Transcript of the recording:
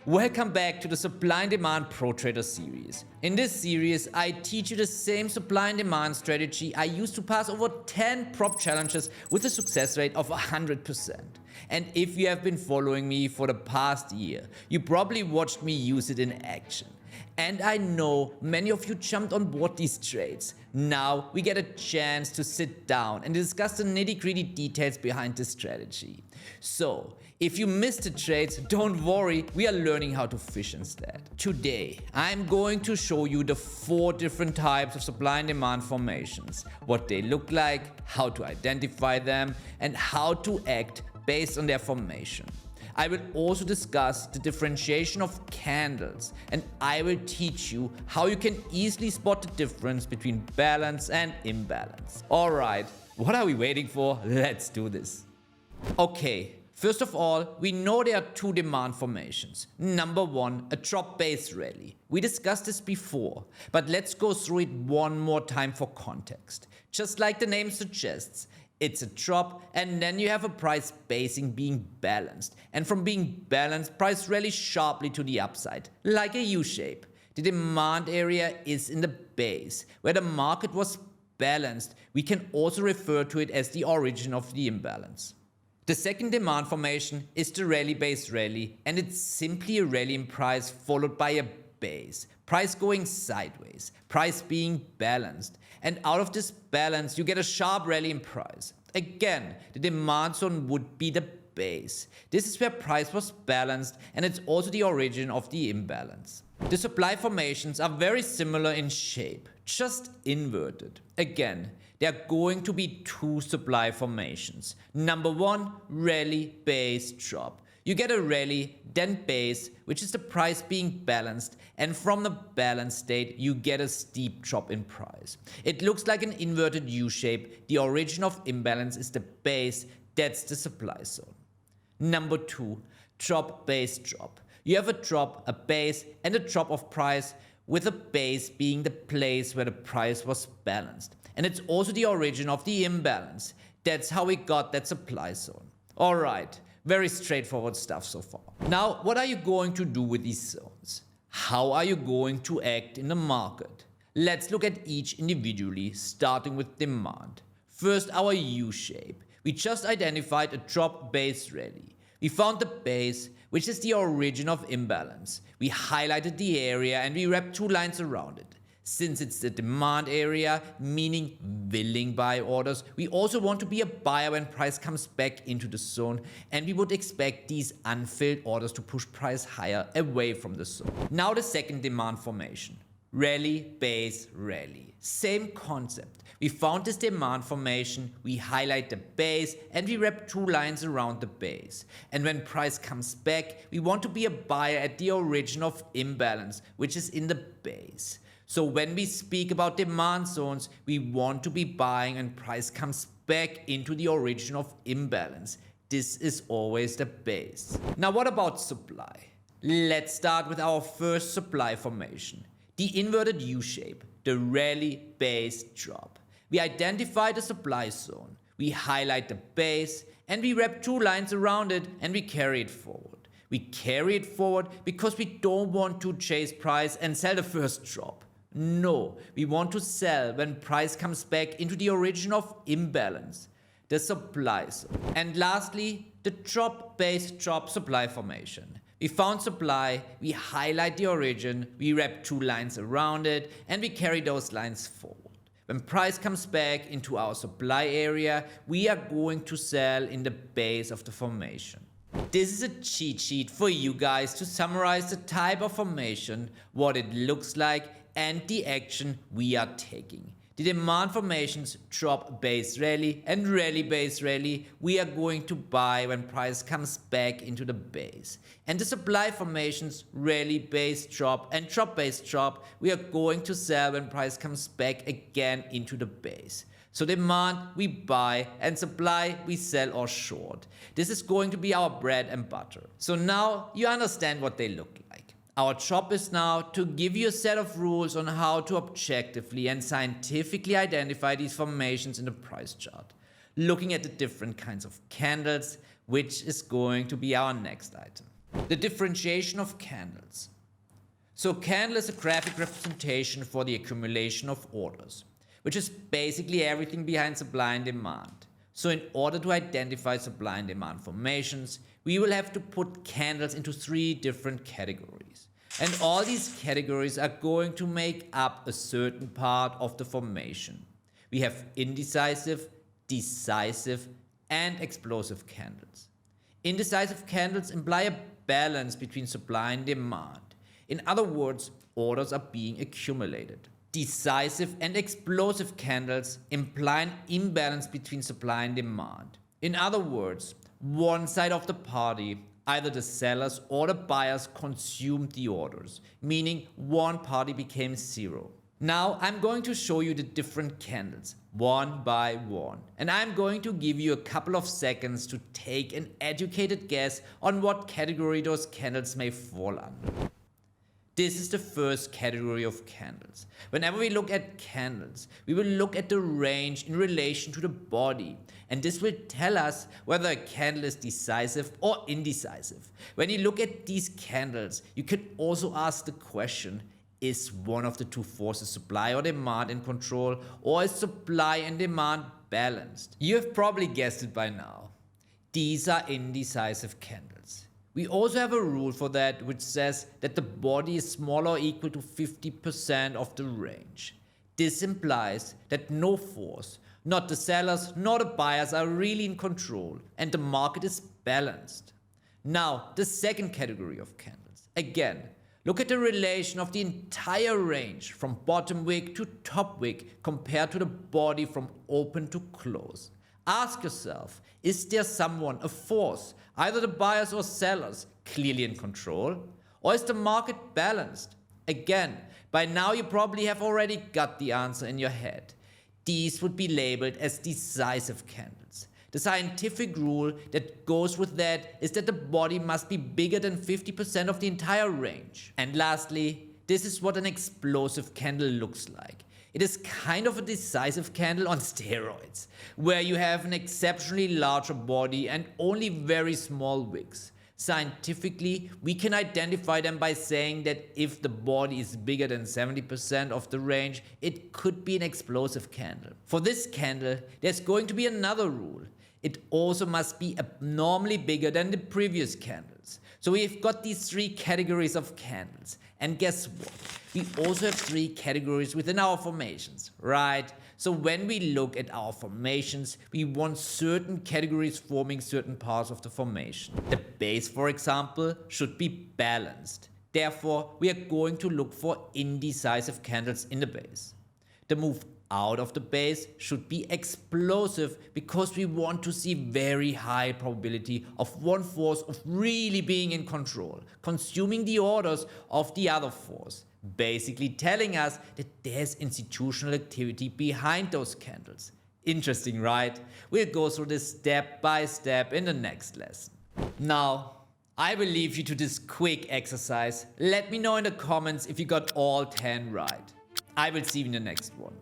Welcome back to the Supply and Demand Pro Trader series. In this series, I teach you the same supply and demand strategy I used to pass over 10 prop challenges with a success rate of 100%. And if you have been following me for the past year, you probably watched me use it in action. And I know many of you jumped on board these trades. Now we get a chance to sit down and discuss the nitty-gritty details behind this strategy. So, if you missed the trades, don't worry, we are learning how to fish instead. Today, I'm going to show you the 4 different types of supply and demand formations, what they look like, how to identify them, and how to act based on their formation. I will also discuss the differentiation of candles, and I will teach you how you can easily spot the difference between balance and imbalance. Alright, what are we waiting for? Let's do this. Okay, first of all, we know there are 2 demand formations. Number 1, a drop-based rally. We discussed this before, but let's go through it one more time for context. Just like the name suggests, it's a drop and then you have a price basing being balanced. And from being balanced, price rallies sharply to the upside, like a U-shape. The demand area is in the base, where the market was balanced. We can also refer to it as the origin of the imbalance. The second demand formation is the rally-based rally, and it's simply a rally in price followed by a base. Price going sideways, price being balanced, and out of this balance you get a sharp rally in price. Again, the demand zone would be the base. This is where price was balanced, and it's also the origin of the imbalance. The supply formations are very similar in shape, just inverted. Again, there are going to be 2 supply formations. Number 1, rally, base, drop. You get a rally, then base, which is the price being balanced, and from the balanced state, you get a steep drop in price. It looks like an inverted U-shape. The origin of imbalance is the base, that's the supply zone. Number 2, drop, base, drop. You have a drop, a base, and a drop of price, with a base being the place where the price was balanced. And it's also the origin of the imbalance. That's how we got that supply zone. Alright. Very straightforward stuff so far. Now, what are you going to do with these zones? How are you going to act in the market? Let's look at each individually, starting with demand. First, our U-shape. We just identified a drop-based rally. We found the base, which is the origin of imbalance. We highlighted the area and we wrapped 2 lines around it. Since it's the demand area, meaning willing buy orders, we also want to be a buyer when price comes back into the zone, and we would expect these unfilled orders to push price higher away from the zone. Now the second demand formation. Rally, base, rally. Same concept. We found this demand formation, we highlight the base, and we wrap 2 lines around the base. And when price comes back, we want to be a buyer at the origin of imbalance, which is in the base. So when we speak about demand zones, we want to be buying when price comes back into the origin of imbalance. This is always the base. Now what about supply? Let's start with our first supply formation. The inverted U-shape, the rally, base, drop. We identify the supply zone. We highlight the base and we wrap 2 lines around it and we carry it forward. We carry it forward because we don't want to chase price and sell the first drop. No, we want to sell when price comes back into the origin of imbalance, the supply zone. And lastly, the drop-based drop supply formation. We found supply, we highlight the origin, we wrap 2 lines around it, and we carry those lines forward. When price comes back into our supply area, we are going to sell in the base of the formation. This is a cheat sheet for you guys to summarize the type of formation, what it looks like, and the action we are taking. The demand formations, drop, base, rally, and rally, base, rally, we are going to buy when price comes back into the base. And the supply formations, rally, base, drop, and drop, base, drop, we are going to sell when price comes back again into the base. So demand, we buy, and supply, we sell or short. This is going to be our bread and butter. So now you understand what they look like. Our job is now to give you a set of rules on how to objectively and scientifically identify these formations in the price chart, looking at the different kinds of candles, which is going to be our next item. The differentiation of candles. So candle is a graphic representation for the accumulation of orders, which is basically everything behind supply and demand. So in order to identify supply and demand formations, we will have to put candles into 3 different categories. And all these categories are going to make up a certain part of the formation. We have indecisive, decisive, and explosive candles. Indecisive candles imply a balance between supply and demand. In other words, orders are being accumulated. Decisive and explosive candles imply an imbalance between supply and demand. In other words, one side of the party, either the sellers or the buyers, consumed the orders, meaning one party became zero. Now I'm going to show you the different candles, one by one, and I'm going to give you a couple of seconds to take an educated guess on what category those candles may fall under. This is the first category of candles. Whenever we look at candles, we will look at the range in relation to the body, and this will tell us whether a candle is decisive or indecisive. When you look at these candles, you can also ask the question, is one of the 2 forces, supply or demand, in control, or is supply and demand balanced? You have probably guessed it by now. These are indecisive candles. We also have a rule for that which says that the body is smaller or equal to 50% of the range. This implies that no force, not the sellers nor the buyers, are really in control and the market is balanced. Now, the second category of candles. Again, look at the relation of the entire range from bottom wick to top wick compared to the body from open to close. Ask yourself, is there someone, a force, either the buyers or sellers, clearly in control? Or is the market balanced? Again, by now you probably have already got the answer in your head. These would be labeled as decisive candles. The scientific rule that goes with that is that the body must be bigger than 50% of the entire range. And lastly, this is what an explosive candle looks like. It is kind of a decisive candle on steroids, where you have an exceptionally larger body and only very small wicks. Scientifically, we can identify them by saying that if the body is bigger than 70% of the range, it could be an explosive candle. For this candle, there's going to be another rule. It also must be abnormally bigger than the previous candles. So we've got these 3 categories of candles. And guess what? We also have 3 categories within our formations, right? So when we look at our formations, we want certain categories forming certain parts of the formation. The base, for example, should be balanced. Therefore, we are going to look for indecisive candles in the base. The move out of the base should be explosive because we want to see very high probability of one force of really being in control, consuming the orders of the other force, basically telling us that there's institutional activity behind those candles. Interesting, right? We'll go through this step by step in the next lesson. Now, I will leave you to this quick exercise. Let me know in the comments if you got all 10 right. I will see you in the next one.